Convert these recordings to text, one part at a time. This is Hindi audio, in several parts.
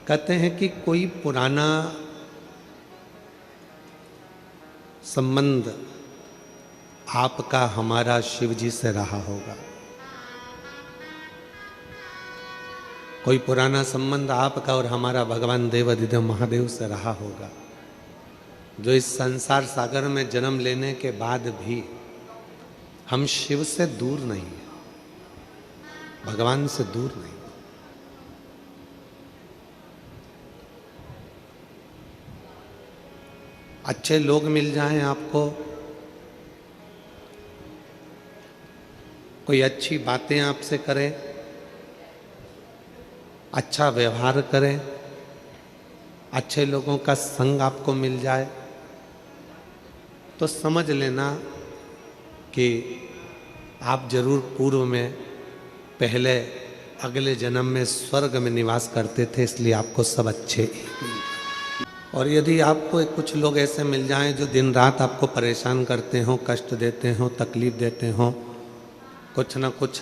कहते हैं कि कोई पुराना संबंध आपका हमारा शिव जी से रहा होगा। कोई पुराना संबंध आपका और हमारा भगवान देवाधिदेव महादेव से रहा होगा, जो इस संसार सागर में जन्म लेने के बाद भी हम शिव से दूर नहीं हैं, भगवान से दूर नहीं। अच्छे लोग मिल जाएं आपको, कोई अच्छी बातें आपसे करे, अच्छा व्यवहार करे, अच्छे लोगों का संग आपको मिल जाए, तो समझ लेना कि आप जरूर पूर्व में पहले अगले जन्म में स्वर्ग में निवास करते थे, इसलिए आपको सब अच्छे मिल। और यदि आपको कुछ लोग ऐसे मिल जाएं जो दिन रात आपको परेशान करते हों, कष्ट देते हों, तकलीफ देते हों, कुछ ना कुछ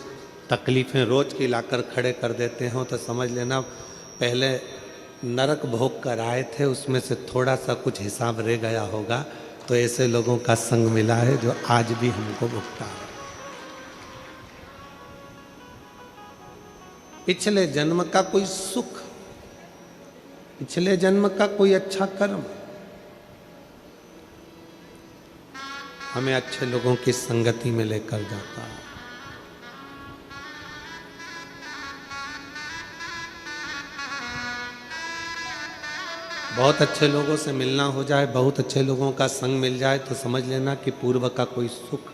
तकलीफ़ें रोज की लाकर खड़े कर देते हों, तो समझ लेना पहले नरक भोग कर आए थे, उसमें से थोड़ा सा कुछ हिसाब रह गया होगा। तो ऐसे लोगों का संग मिला है जो आज भी हमको भुगता है। पिछले जन्म का कोई सुख, पिछले जन्म का कोई अच्छा कर्म हमें अच्छे लोगों की संगति में लेकर जाता है। बहुत अच्छे लोगों से मिलना हो जाए, बहुत अच्छे लोगों का संग मिल जाए, तो समझ लेना कि पूर्व का कोई सुख,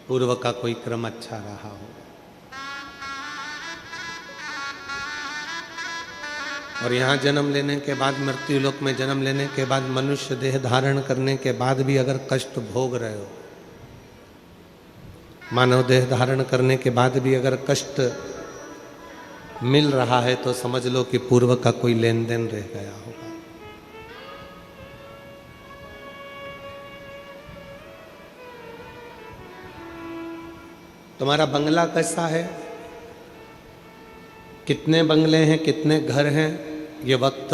पूर्व का कोई क्रम अच्छा रहा हो। और यहाँ जन्म लेने के बाद, मृत्यु लोक में जन्म लेने के बाद, मनुष्य देह धारण करने के बाद भी अगर कष्ट भोग रहे हो, मानव देह धारण करने के बाद भी अगर कष्ट मिल रहा है, तो समझ लो कि पूर्व का कोई लेन देन रह गया होगा। तुम्हारा बंगला कैसा है, कितने बंगले हैं, कितने घर हैं, ये वक्त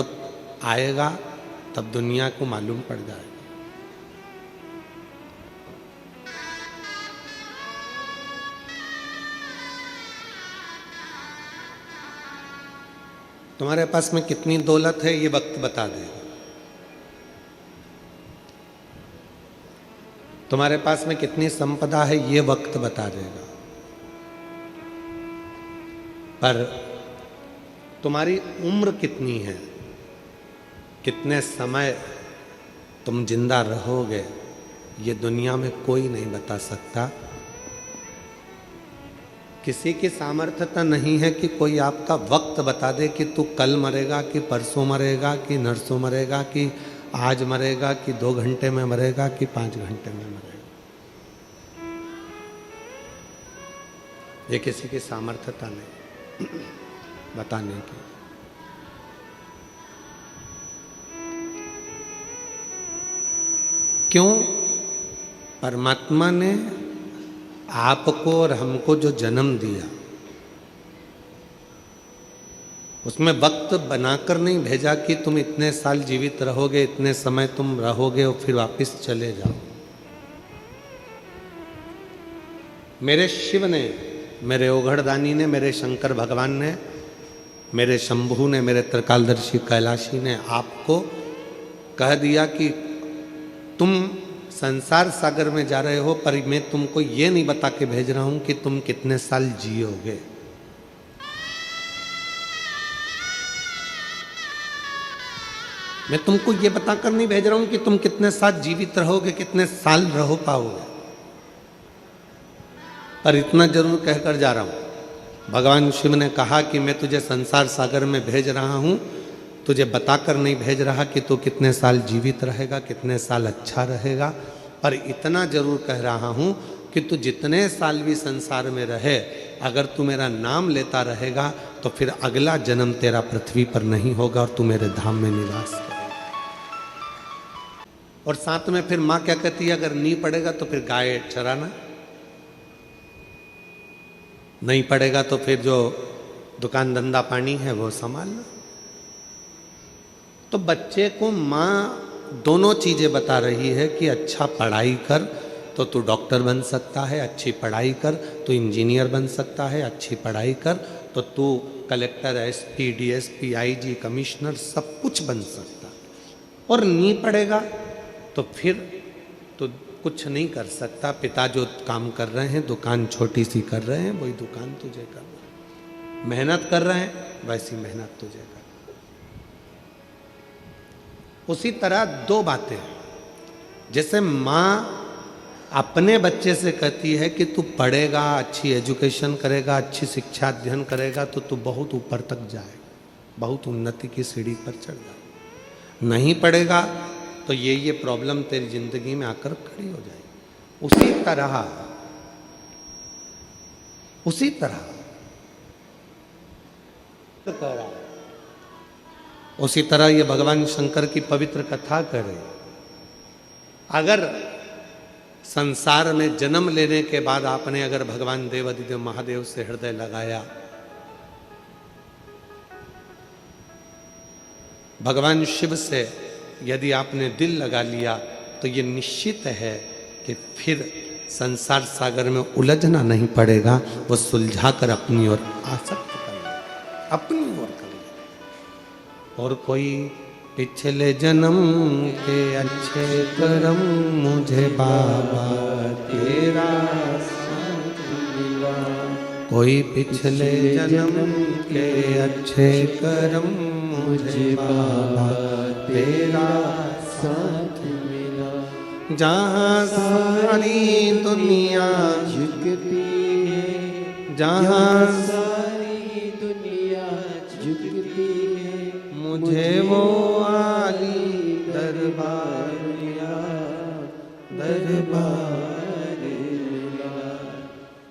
आएगा तब दुनिया को मालूम पड़ जाएगा। तुम्हारे पास में कितनी दौलत है, ये वक्त बता देगा। तुम्हारे पास में कितनी संपदा है, ये वक्त बता देगा। पर तुम्हारी उम्र कितनी है, कितने समय तुम जिंदा रहोगे, ये दुनिया में कोई नहीं बता सकता। किसी की सामर्थ्यता नहीं है कि कोई आपका वक्त बता दे कि तू कल मरेगा, कि परसों मरेगा, कि नरसों मरेगा, कि आज मरेगा, कि 2 घंटे में मरेगा, कि 5 घंटे में मरेगा। ये किसी की सामर्थ्यता नहीं बताने की। क्यों? परमात्मा ने आपको और हमको जो जन्म दिया, उसमें वक्त बनाकर नहीं भेजा कि तुम इतने साल जीवित रहोगे, इतने समय तुम रहोगे और फिर वापस चले जाओ। मेरे शिव ने, मेरे ओघड़दानी ने, मेरे शंकर भगवान ने, मेरे शंभू ने, मेरे त्रिकालदर्शी कैलाशी ने आपको कह दिया कि तुम संसार सागर में जा रहे हो, पर मैं तुमको ये नहीं बता के भेज रहा हूं कि तुम कितने साल जियोगे। मैं तुमको ये बताकर नहीं भेज रहा हूं कि तुम कितने साल जीवित रहोगे, कितने साल रहो पाओगे, पर इतना जरूर कहकर जा रहा हूं। भगवान शिव ने कहा कि मैं तुझे संसार सागर में भेज रहा हूं, तुझे बताकर नहीं भेज रहा कि तू कितने साल जीवित रहेगा, कितने साल अच्छा रहेगा, पर इतना जरूर कह रहा हूं कि तू जितने साल भी संसार में रहे, अगर तू मेरा नाम लेता रहेगा तो फिर अगला जन्म तेरा पृथ्वी पर नहीं होगा और तू मेरे धाम में निवास करेगा। और साथ में फिर माँ क्या कहती है, अगर नहीं पड़ेगा तो फिर गाय चराना, नहीं पड़ेगा तो फिर जो दुकान धंधा पानी है वो संभालना। तो बच्चे को माँ दोनों चीज़ें बता रही है कि अच्छा पढ़ाई कर तो तू डॉक्टर बन सकता है, अच्छी पढ़ाई कर तो इंजीनियर बन सकता है, अच्छी पढ़ाई कर तो तू collector, SP, DSP, IG, commissioner सब कुछ बन सकता। और नहीं पढ़ेगा तो फिर तो कुछ नहीं कर सकता। पिता जो काम कर रहे हैं, दुकान छोटी सी कर रहे हैं, वही दुकान तुझे करना। मेहनत कर रहे हैं, वैसी मेहनत तुझे करना। उसी तरह दो बातें, जैसे माँ अपने बच्चे से कहती है कि तू पढ़ेगा, अच्छी एजुकेशन करेगा, अच्छी शिक्षा अध्ययन करेगा तो तू बहुत ऊपर तक जाए, बहुत उन्नति की सीढ़ी पर चढ़ जाए। नहीं पढ़ेगा तो ये प्रॉब्लम तेरी जिंदगी में आकर खड़ी हो जाएगी। उसी तरह ये भगवान शंकर की पवित्र कथा करे। अगर संसार में जन्म लेने के बाद आपने अगर भगवान देवाधिदेव महादेव से हृदय लगाया, भगवान शिव से यदि आपने दिल लगा लिया, तो ये निश्चित है कि फिर संसार सागर में उलझना नहीं पड़ेगा। वो सुलझा कर अपनी ओर आसक्त कर लेगा, अपनी ओर कर लेगा। और कोई पिछले जन्म के अच्छे कर्म मुझे बाबा तेरा साथ मिला। कोई पिछले जन्म के अच्छे कर्म मुझे बाबा तेरा साथ मिला। जहाँ सारी दुनिया झुकती है, जहाँ सारी दुनिया झुकती है, मुझे वो आली दरबार मिला, दरबार मिला।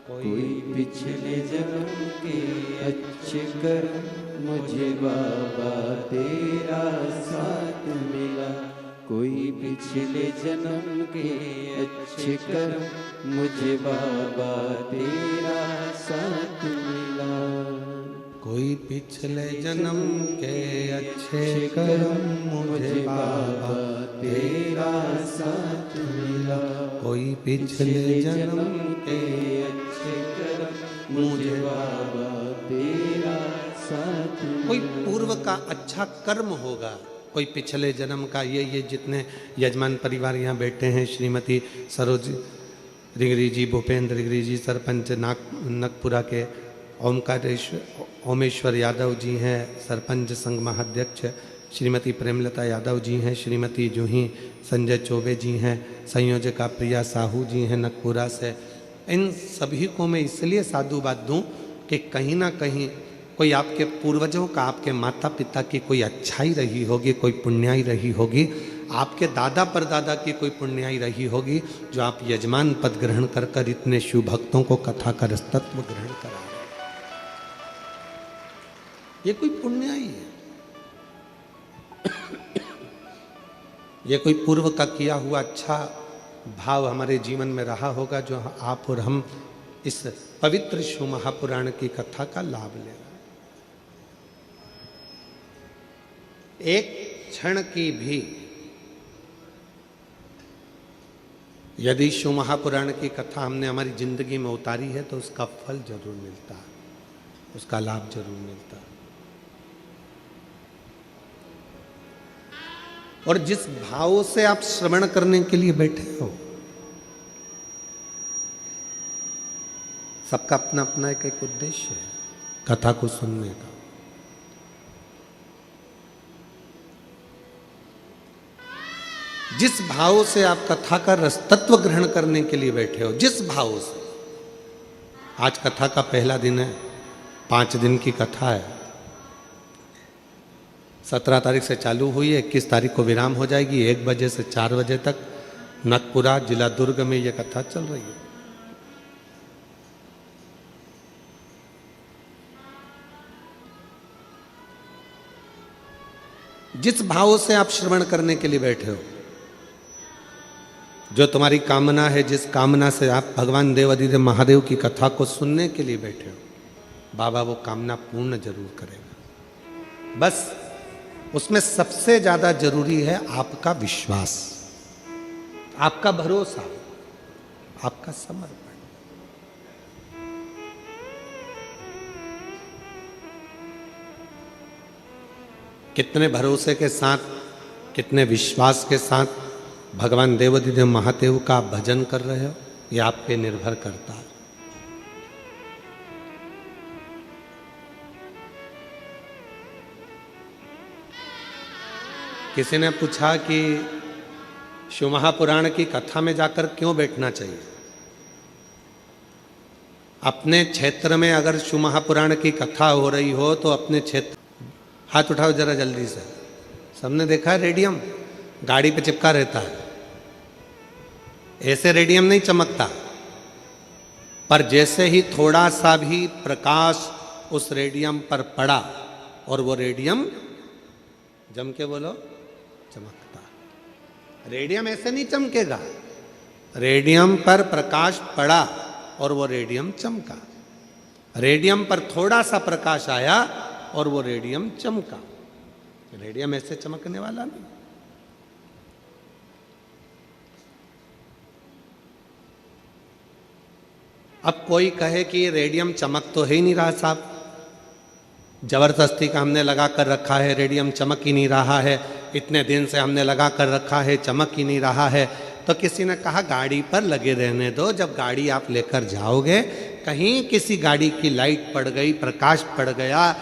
कोई पिछले जन्म के अच्छे कर्म मुझे बाबा तेरा साथ मिला। कोई पिछले जन्म के अच्छे कर्म मुझे बाबा तेरा साथ मिला। कोई पिछले जन्म के अच्छे कर्म मुझे बाबा तेरा साथ मिला। कोई पिछले जन्म के अच्छे कर्म मुझे बाबा तेरा साथ मिला। कोई पूर्व का अच्छा कर्म होगा, कोई पिछले जन्म का। ये जितने यजमान परिवार यहाँ बैठे हैं, श्रीमती सरोज रिगरी जी, भूपेंद्र रिगरी जी, सरपंच नगपुरा के ओमेश्वर यादव जी हैं, सरपंच संघ महाध्यक्ष श्रीमती प्रेमलता यादव जी हैं, श्रीमती जूही संजय चौबे जी हैं, संयोजका प्रिया साहू जी हैं नगपुरा से। इन सभी को मैं इसलिए साधुवाद दूं कि कहीं ना कहीं कोई आपके पूर्वजों का, आपके माता पिता की कोई अच्छाई रही होगी, कोई पुण्याई रही होगी, आपके दादा परदादा की कोई पुण्याई रही होगी, जो आप यजमान पद ग्रहण कर कर इतने शिव भक्तों को कथा का रसतत्व ग्रहण करा रहे। ये कोई पुण्याई है, ये कोई पूर्व का किया हुआ अच्छा भाव हमारे जीवन में रहा होगा, जो आप और हम इस पवित्र शिव महापुराण की कथा का लाभ ले रहे हैं। एक क्षण की भी यदि शिव महापुराण की कथा हमने हमारी जिंदगी में उतारी है तो उसका फल जरूर मिलता है, उसका लाभ जरूर मिलता है। और जिस भाव से आप श्रवण करने के लिए बैठे हो, सबका अपना अपना एक उद्देश्य है कथा को सुनने का। जिस भाव से आप कथा का रसतत्व ग्रहण करने के लिए बैठे हो, जिस भाव से, आज कथा का पहला दिन है, 5 दिन की कथा है। 17 तारीख से चालू हुई है, 21 तारीख को विराम हो जाएगी। 1 बजे से 4 बजे तक नगपुरा जिला दुर्ग में यह कथा चल रही है। जिस भाव से आप श्रवण करने के लिए बैठे हो, जो तुम्हारी कामना है, जिस कामना से आप भगवान देवाधिदेव महादेव की कथा को सुनने के लिए बैठे हो, बाबा वो कामना पूर्ण जरूर करेगा। बस उसमें सबसे ज्यादा जरूरी है आपका विश्वास, आपका भरोसा, आपका समर्पण। कितने भरोसे के साथ, कितने विश्वास के साथ भगवान देवाधिदेव महादेव का आप भजन कर रहे हो, यह आप पे निर्भर करता है। किसी ने पूछा कि शिव महापुराण की कथा में जाकर क्यों बैठना चाहिए? अपने क्षेत्र में अगर शिव महापुराण की कथा हो रही हो तो अपने क्षेत्र, हाथ उठाओ जरा जल्दी से। सबने देखा है रेडियम गाड़ी पे चिपका रहता है, ऐसे रेडियम नहीं चमकता, पर जैसे ही थोड़ा सा भी प्रकाश उस रेडियम पर पड़ा और वो रेडियम, जम के बोलो, चमकता। रेडियम ऐसे नहीं चमकेगा, रेडियम पर प्रकाश पड़ा और वो रेडियम चमका। रेडियम पर थोड़ा सा प्रकाश आया और वो रेडियम चमका। रेडियम ऐसे चमकने वाला नहीं। अब कोई कहे कि ये रेडियम चमक तो है ही नहीं रहा साहब, जबरदस्ती का हमने लगा कर रखा है, रेडियम चमक ही नहीं रहा है, इतने दिन से हमने लगा कर रखा है, चमक ही नहीं रहा है। तो किसी ने कहा गाड़ी पर लगे रहने दो, जब गाड़ी आप लेकर जाओगे, कहीं किसी गाड़ी की लाइट पड़ गई, प्रकाश पड़ गया,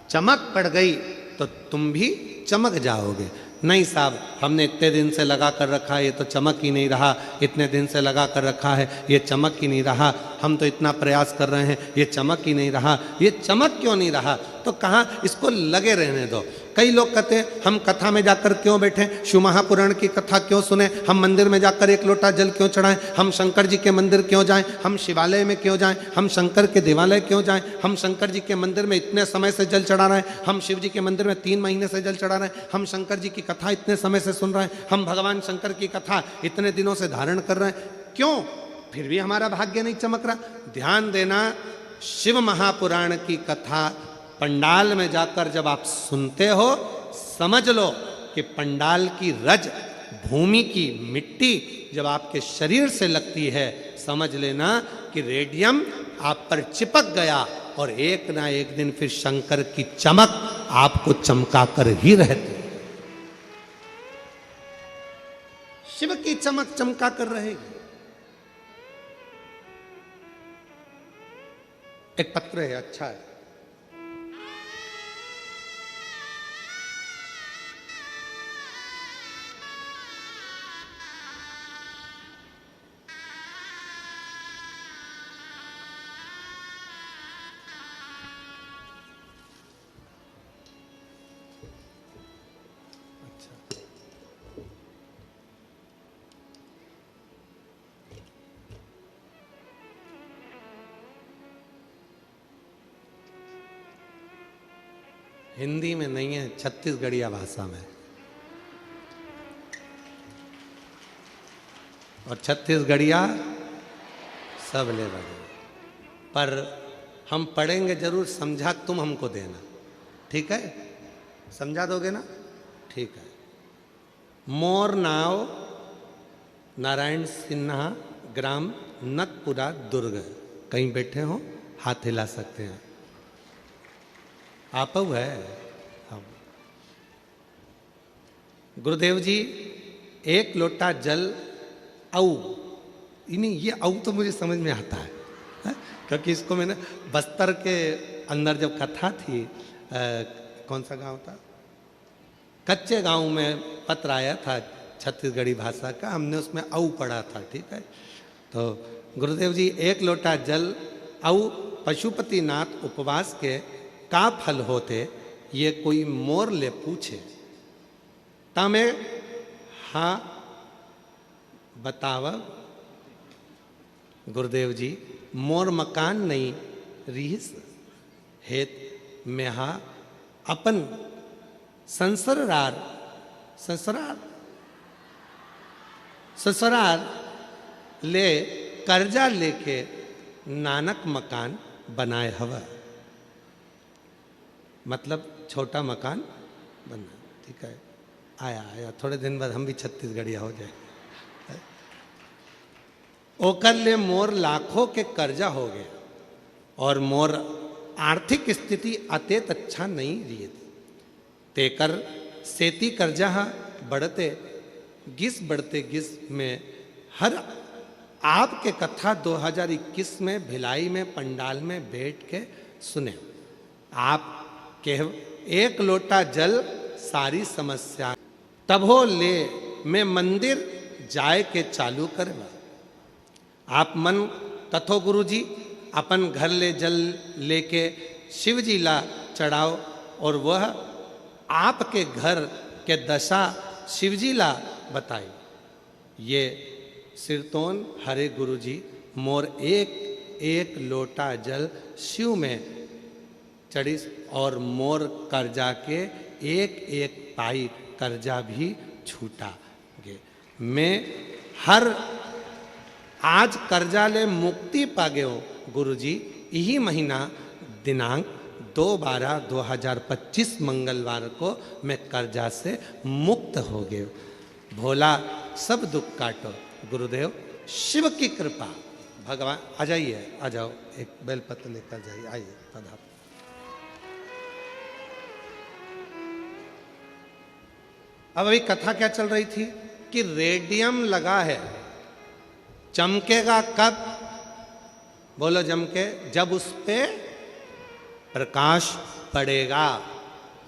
चमक पड़ गई, तो तुम भी चमक जाओगे। नहीं साहब, हमने इतने दिन से लगा कर रखा है, ये तो चमक ही नहीं रहा, इतने दिन से लगा कर रखा है, ये चमक ही नहीं रहा, हम तो इतना प्रयास कर रहे हैं, ये चमक ही नहीं रहा। ये चमक क्यों नहीं रहा? तो कहाँ, इसको लगे रहने दो। कई लोग कहते हैं हम कथा में जाकर क्यों बैठें, शिव महापुराण की कथा क्यों सुने, हम मंदिर में जाकर एक लोटा जल क्यों चढ़ाएं, हम शंकर जी के मंदिर क्यों जाएं, हम शिवालय में क्यों जाएं, हम शंकर के देवालय क्यों जाएं, हम शंकर जी के मंदिर में इतने समय से जल चढ़ा रहे हैं, हम शिव जी के मंदिर में 3 महीने से जल चढ़ा रहे हैं, हम शंकर जी की कथा इतने समय से सुन रहे हैं, हम भगवान शंकर की कथा इतने दिनों से धारण कर रहे हैं, क्यों फिर भी हमारा भाग्य नहीं चमक रहा? ध्यान देना, शिव महापुराण की कथा पंडाल में जाकर जब आप सुनते हो, समझ लो कि पंडाल की रज, भूमि की मिट्टी जब आपके शरीर से लगती है, समझ लेना कि रेडियम आप पर चिपक गया और एक ना एक दिन फिर शंकर की चमक आपको चमका कर ही रहती है। शिव की चमक चमका कर रहेगी। एक पत्र है, अच्छा है। हिंदी में नहीं है, छत्तीसगढ़िया भाषा में। और छत्तीसगढ़िया सब ले बड़े, पर हम पढ़ेंगे जरूर, समझा तुम हमको देना, ठीक है? समझा दोगे ना? ठीक है। मोर नाव नारायण सिन्हा, ग्राम नकपुरा, दुर्ग। कहीं बैठे हो, हाथ हिला सकते हैं। आप है हम। गुरुदेव जी, एक लोटा जल औ, नहीं ये औ तो मुझे समझ में आता है, क्योंकि इसको मैंने बस्तर के अंदर जब कथा थी, कौन सा गांव था, कच्चे गांव में पत्र आया था छत्तीसगढ़ी भाषा का, हमने उसमें औ पढ़ा था, ठीक है? तो गुरुदेव जी, एक लोटा जल औ पशुपतिनाथ उपवास के का फल होते, ये कोई मोर ले पूछे, तमे हाँ बताव। गुरुदेव जी, मोर मकान नहीं रीस हेत में हा अपन संसरार संसरार ससुराल ले कर्जा लेके नानक मकान बनाए हवा। मतलब छोटा मकान बनना, ठीक है। आया आया, थोड़े दिन बाद हम भी छत्तीसगढ़िया हो जाए। ओकर ले मोर लाखों के कर्जा हो गए और मोर आर्थिक स्थिति अतेत अच्छा नहीं रही थी। तेकर सेती कर्जा बढ़ते गिस में हर आपके कथा 2021 में भिलाई में पंडाल में बैठ के सुने। आप कह एक लोटा जल सारी समस्या, तब हो ले मैं मंदिर जाए के चालू करवा। आप मन तथो गुरु जी अपन घर ले जल लेके शिव जी ला चढ़ाओ और वह आपके घर के दशा शिव जी ला बताई। ये सिरतोन हरे गुरु जी मोर एक एक लोटा जल शिव में चढ़ी और मोर कर्जा के एक एक पाई कर्जा भी छूटा गे। मैं हर आज कर्जा ले मुक्ति पा गयो गुरु जी। यही महीना दिनांक 2/12/2025 मंगलवार को मैं कर्जा से मुक्त हो गयो। भोला सब दुख काटो गुरुदेव, शिव की कृपा। भगवान आ जाइए, आ जाओ, एक बेलपत्र लेकर जाइए, आइए पधार। अब अभी कथा क्या चल रही थी कि रेडियम लगा है, चमकेगा कब? बोलो चमके जब उस पे प्रकाश पड़ेगा।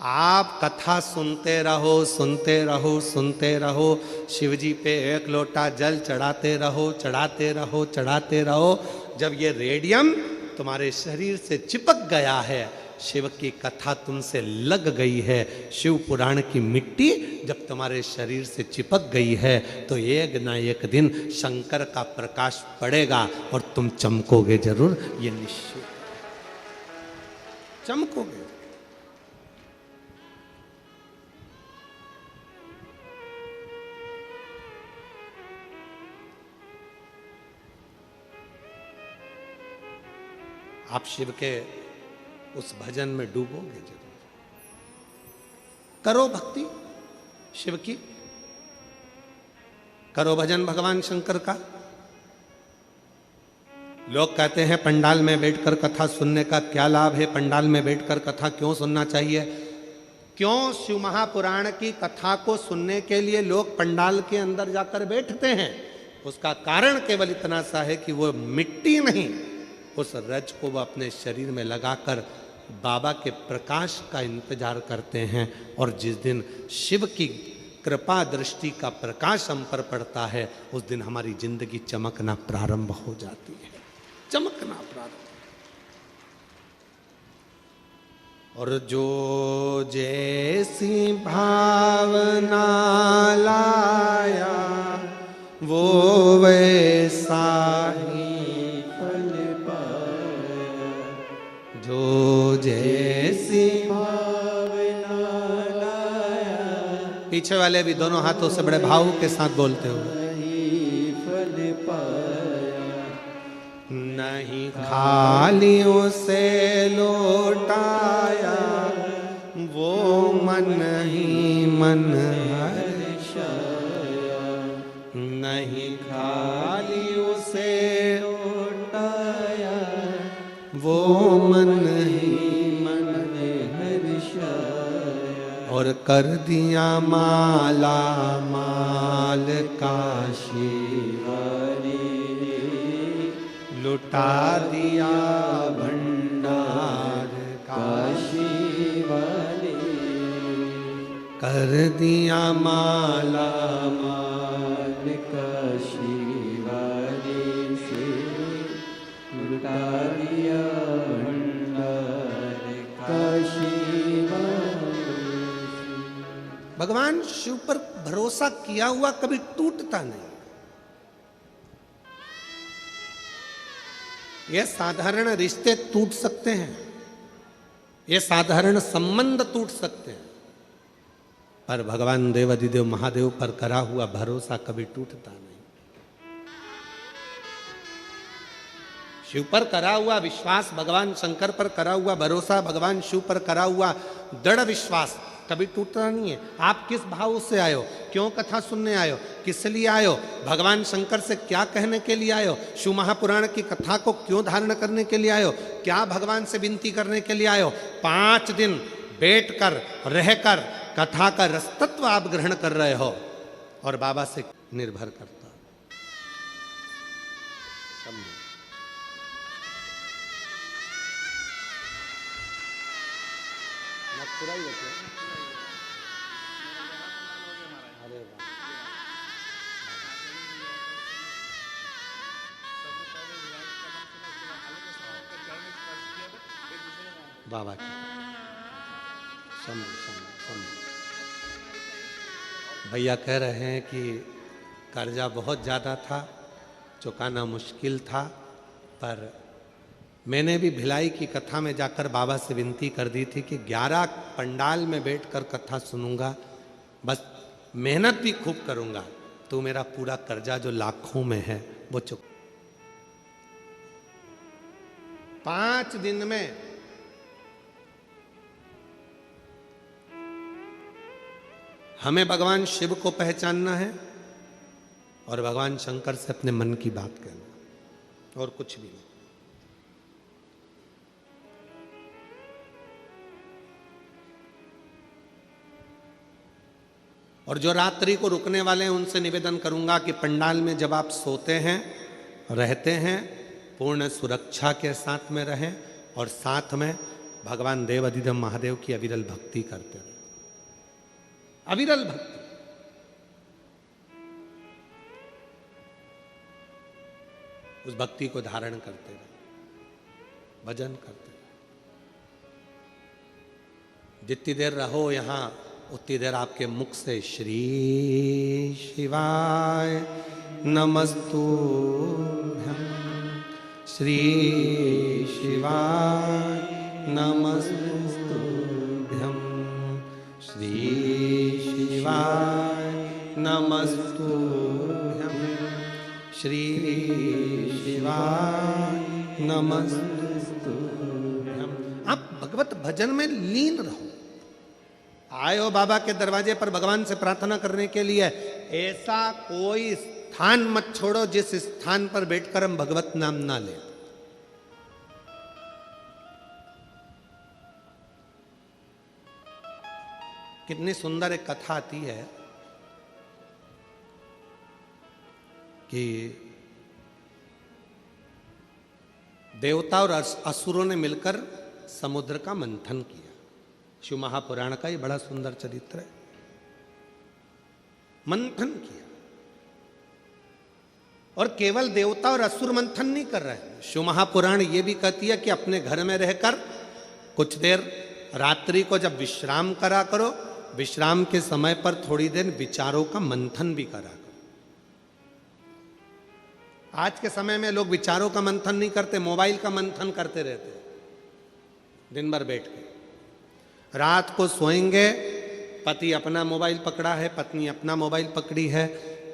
आप कथा सुनते रहो, सुनते रहो, सुनते रहो, शिव जी पे एक लोटा जल चढ़ाते रहो, चढ़ाते रहो, चढ़ाते रहो। जब ये रेडियम तुम्हारे शरीर से चिपक गया है, शिव की कथा तुमसे लग गई है, शिव पुराण की मिट्टी जब तुम्हारे शरीर से चिपक गई है, तो एक ना एक दिन शंकर का प्रकाश पड़ेगा और तुम चमकोगे जरूर, ये निश्चित चमकोगे। आप शिव के उस भजन में डूबोगे जरूर। करो भक्ति शिव की, करो भजन भगवान शंकर का। लोग कहते हैं पंडाल में बैठकर कथा सुनने का क्या लाभ है, पंडाल में बैठकर कथा क्यों सुनना चाहिए? क्यों शिव महापुराण की कथा को सुनने के लिए लोग पंडाल के अंदर जाकर बैठते हैं? उसका कारण केवल इतना सा है कि वो मिट्टी नहीं, उस रज को वो अपने शरीर में लगाकर बाबा के प्रकाश का इंतजार करते हैं। और जिस दिन शिव की कृपा दृष्टि का प्रकाश हम पर पड़ता है, उस दिन हमारी जिंदगी चमकना प्रारंभ हो जाती है, चमकना प्रारंभ। और जो जैसी भावना लाया वो वैसा ही जो जैसी भावना लाया। पीछे वाले भी दोनों हाथों से बड़े भाव के साथ बोलते हुए, फल पाया नहीं खालियों से लौटाया, वो मन ही मन हर्षाया। नहीं खालियों से वो मन ही मन हर्षाया। और कर दिया माला माल काशी वाली, लुटा दिया भंडार काशी वाली। कर दिया माला माल काशी वाली से, लुटा दिया भंडार काशी वाली। भगवान शिव पर भरोसा किया हुआ कभी टूटता नहीं। ये साधारण रिश्ते टूट सकते हैं, ये साधारण संबंध टूट सकते हैं, पर भगवान देवाधिदेव महादेव पर करा हुआ भरोसा कभी टूटता नहीं। शिव पर करा हुआ विश्वास, भगवान शंकर पर करा हुआ भरोसा, भगवान शिव पर करा हुआ दृढ़ विश्वास कभी टूटता नहीं है। आप किस भाव से आए हो, क्यों कथा सुनने आए हो, किस लिए आए हो, भगवान शंकर से क्या कहने के लिए आए हो, शिव महापुराण की कथा को क्यों धारण करने के लिए आए हो, क्या भगवान से विनती करने के लिए आए हो। 5 दिन बैठकर रहकर कथा का रसतत्व आप ग्रहण कर रहे हो और बाबा से निर्भर करता। पूरा ही बचा। अरे बाबा की भैया कह रहे हैं कि कर्जा बहुत ज़्यादा था, चुकाना मुश्किल था, पर मैंने भी भिलाई की कथा में जाकर बाबा से विनती कर दी थी कि 11 पंडाल में बैठकर कथा सुनूंगा, बस मेहनत भी खूब करूंगा तो मेरा पूरा कर्जा जो लाखों में है वो चुक। 5 दिन में हमें भगवान शिव को पहचानना है और भगवान शंकर से अपने मन की बात कहना और कुछ भी नहीं। और जो रात्रि को रुकने वाले हैं उनसे निवेदन करूंगा कि पंडाल में जब आप सोते हैं रहते हैं पूर्ण सुरक्षा के साथ में रहें और साथ में भगवान देव अधिदेव महादेव की अविरल भक्ति करते रहें। अविरल भक्ति, उस भक्ति को धारण करते रहे, भजन करते रहे। जितनी देर रहो यहां उतनी देर आपके मुख से श्री शिवाय नमस्तुभ्यं, श्री शिवाय नमस्तुभ्यं, श्री शिवाय नमस्तुभ्यं, श्री शिवाय नमस्तुभ्यं। आप भगवत भजन में लीन रहो। आए हो बाबा के दरवाजे पर भगवान से प्रार्थना करने के लिए, ऐसा कोई स्थान मत छोड़ो जिस स्थान पर बैठकर हम भगवत नाम ना लें। कितनी सुंदर एक कथा आती है कि देवता और असुरों ने मिलकर समुद्र का मंथन किया। शिव महापुराण का ये बड़ा सुंदर चरित्र है। मंथन किया और केवल देवता और असुर मंथन नहीं कर रहे हैं। शिव महापुराण ये भी कहती है कि अपने घर में रहकर कुछ देर रात्रि को जब विश्राम करा करो, विश्राम के समय पर थोड़ी देर विचारों का मंथन भी करा करो। आज के समय में लोग विचारों का मंथन नहीं करते, मोबाइल का मंथन करते रहते दिन भर बैठ के। रात को सोएंगे, पति अपना मोबाइल पकड़ा है, पत्नी अपना मोबाइल पकड़ी है,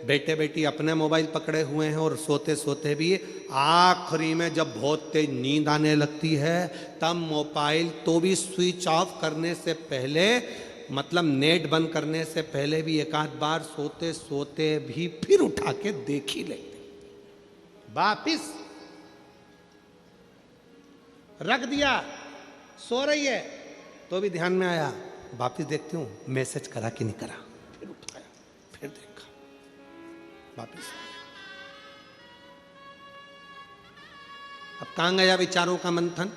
बेटे बेटी अपने मोबाइल पकड़े हुए हैं और सोते सोते भी आखिरी में जब बहुत तेज नींद आने लगती है तब मोबाइल तो भी स्विच ऑफ करने से पहले, मतलब नेट बंद करने से पहले भी एक आध बार सोते सोते भी फिर उठा के देख ही लेते। वापिस रख दिया, सो रही है तो भी ध्यान में आया, वापिस देखती हूं मैसेज करा कि नहीं करा, फिर उठाया, फिर देखा, वापिस। अब कहां गया विचारों का मंथन?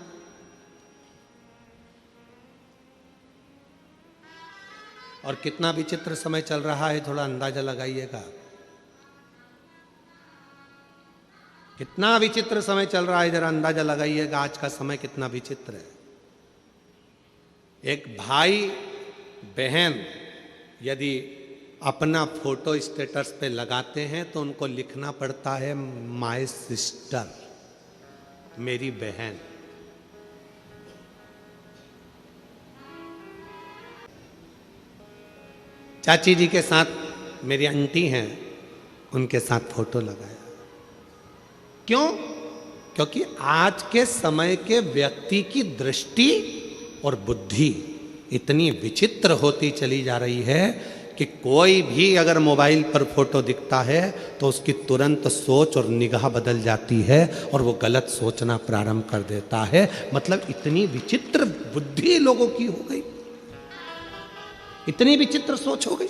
और कितना विचित्र समय चल रहा है, थोड़ा अंदाजा लगाइएगा। कितना विचित्र समय चल रहा है, जरा अंदाजा लगाइएगा आज का समय कितना विचित्र है। एक भाई बहन यदि अपना फोटो स्टेटस पे लगाते हैं तो उनको लिखना पड़ता है माय सिस्टर, मेरी बहन। चाची जी के साथ मेरी आंटी हैं, उनके साथ फोटो लगाया। क्यों? क्योंकि आज के समय के व्यक्ति की दृष्टि और बुद्धि इतनी विचित्र होती चली जा रही है कि कोई भी अगर मोबाइल पर फोटो दिखता है तो उसकी तुरंत सोच और निगाह बदल जाती है और वो गलत सोचना प्रारंभ कर देता है। मतलब इतनी विचित्र बुद्धि लोगों की हो गई, इतनी विचित्र सोच हो गई।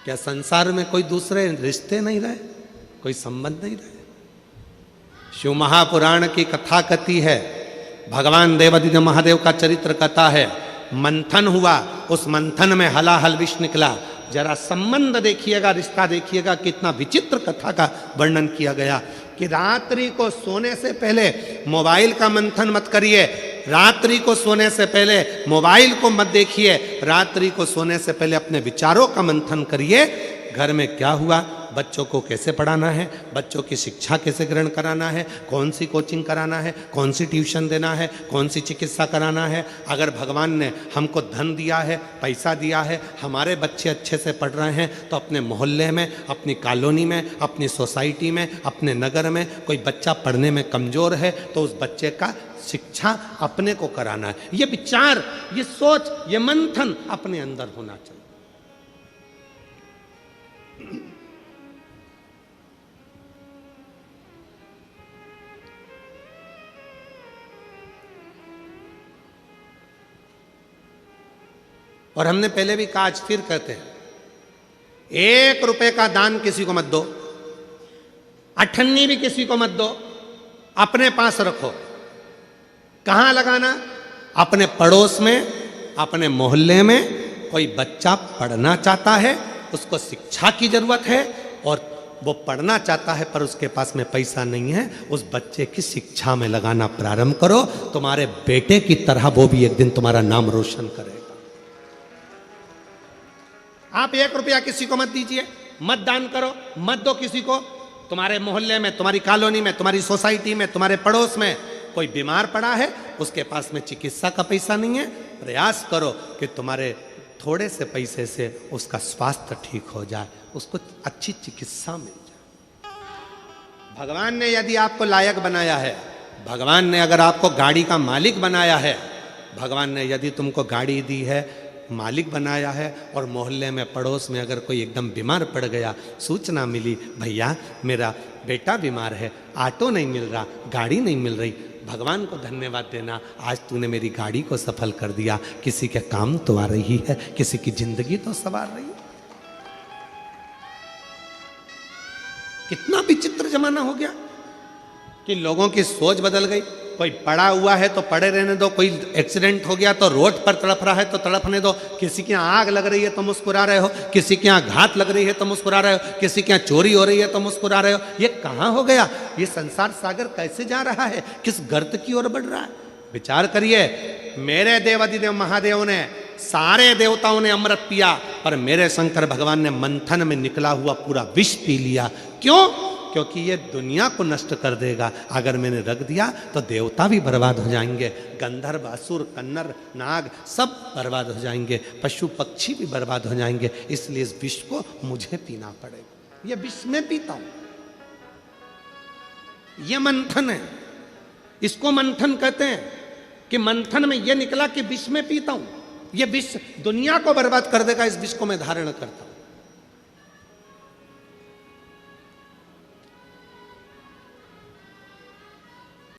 क्या संसार में कोई दूसरे रिश्ते नहीं रहे, कोई संबंध नहीं रहे? शिव महापुराण की कथा कथी है, भगवान देवादिदेव महादेव का चरित्र कथा है। मंथन हुआ, उस मंथन में हलाहल विष निकला। जरा संबंध देखिएगा, रिश्ता देखिएगा, कितना विचित्र कथा का वर्णन किया गया कि रात्रि को सोने से पहले मोबाइल का मंथन मत करिए, रात्रि को सोने से पहले मोबाइल को मत देखिए, रात्रि को सोने से पहले अपने विचारों का मंथन करिए। घर में क्या हुआ, बच्चों को कैसे पढ़ाना है, बच्चों की शिक्षा कैसे ग्रहण कराना है, कौन सी कोचिंग कराना है, कौन सी ट्यूशन देना है, कौन सी चिकित्सा कराना है। अगर भगवान ने हमको धन दिया है, पैसा दिया है, हमारे बच्चे अच्छे से पढ़ रहे हैं, तो अपने मोहल्ले में, अपनी कॉलोनी में, अपनी सोसाइटी में, अपने नगर में कोई बच्चा पढ़ने में कमज़ोर है तो उस बच्चे का शिक्षा अपने को कराना है। ये विचार, ये सोच, ये मंथन अपने अंदर होना चाहिए। और हमने पहले भी कहा, आज फिर कहते हैं, 1 रुपए का दान किसी को मत दो, अठन्नी भी किसी को मत दो, अपने पास रखो। कहां लगाना? अपने पड़ोस में, अपने मोहल्ले में। कोई बच्चा पढ़ना चाहता है, उसको शिक्षा की जरूरत है और वो पढ़ना चाहता है पर उसके पास में पैसा नहीं है, उस बच्चे की शिक्षा में लगाना प्रारंभ करो। तुम्हारे बेटे की तरह वो भी एक दिन तुम्हारा नाम रोशन करेगा। आप 1 रुपया किसी को मत दीजिए, मत दान करो, मत दो किसी को। तुम्हारे मोहल्ले में, तुम्हारी कॉलोनी में, तुम्हारी सोसाइटी में, तुम्हारे पड़ोस में कोई बीमार पड़ा है, उसके पास में चिकित्सा का पैसा नहीं है, प्रयास करो कि तुम्हारे थोड़े से पैसे से उसका स्वास्थ्य ठीक हो जाए, उसको अच्छी चिकित्सा मिल जाए। भगवान ने यदि आपको लायक बनाया है, भगवान ने अगर आपको गाड़ी का मालिक बनाया है, भगवान ने यदि तुमको गाड़ी दी है, मालिक बनाया है, और मोहल्ले में, पड़ोस में अगर कोई एकदम बीमार पड़ गया, सूचना मिली, भैया मेरा बेटा बीमार है, ऑटो नहीं मिल रहा, गाड़ी नहीं मिल रही, भगवान को धन्यवाद देना, आज तूने मेरी गाड़ी को सफल कर दिया, किसी के काम तो आ रही है, किसी की जिंदगी तो संवार रही है। कितना विचित्र जमाना हो गया कि लोगों की सोच बदल गई। कोई पड़ा हुआ है तो पड़े रहने दो, कोई एक्सीडेंट हो गया तो रोड पर तड़प रहा है तो तड़पने दो, किसी के यहाँ आग लग रही है तो मुस्कुरा रहे हो, किसी के यहाँ घात लग रही है तो मुस्कुरा रहे हो, किसी के यहाँ चोरी हो रही है तो मुस्कुरा रहे हो। ये कहाँ हो गया? ये संसार सागर कैसे जा रहा है, किस गर्त की ओर बढ़ रहा है? विचार करिए। मेरे देवादिदेव महादेव ने, सारे देवताओं ने अमृत पिया, पर मेरे शंकर भगवान ने मंथन में निकला हुआ पूरा विष पी लिया। क्यों? क्योंकि ये दुनिया को नष्ट कर देगा। अगर मैंने रख दिया तो देवता भी बर्बाद हो जाएंगे, गंधर्व, असुर, कन्नर, नाग सब बर्बाद हो जाएंगे, पशु पक्षी भी बर्बाद हो जाएंगे। इसलिए इस विष को मुझे पीना पड़ेगा। ये विष मैं पीता हूं, ये मंथन है, इसको मंथन कहते हैं कि मंथन में यह निकला कि विष में पीता हूं, यह विष दुनिया को बर्बाद कर देगा, इस विष को मैं धारण करता हूं।